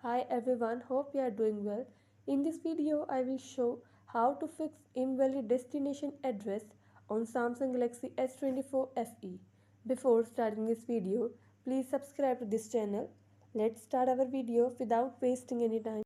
Hi everyone, hope you are doing well. In this video, I will show how to fix invalid destination address on Samsung Galaxy S24 FE. Before starting this video, please subscribe to this channel. Let's start our video without wasting any time.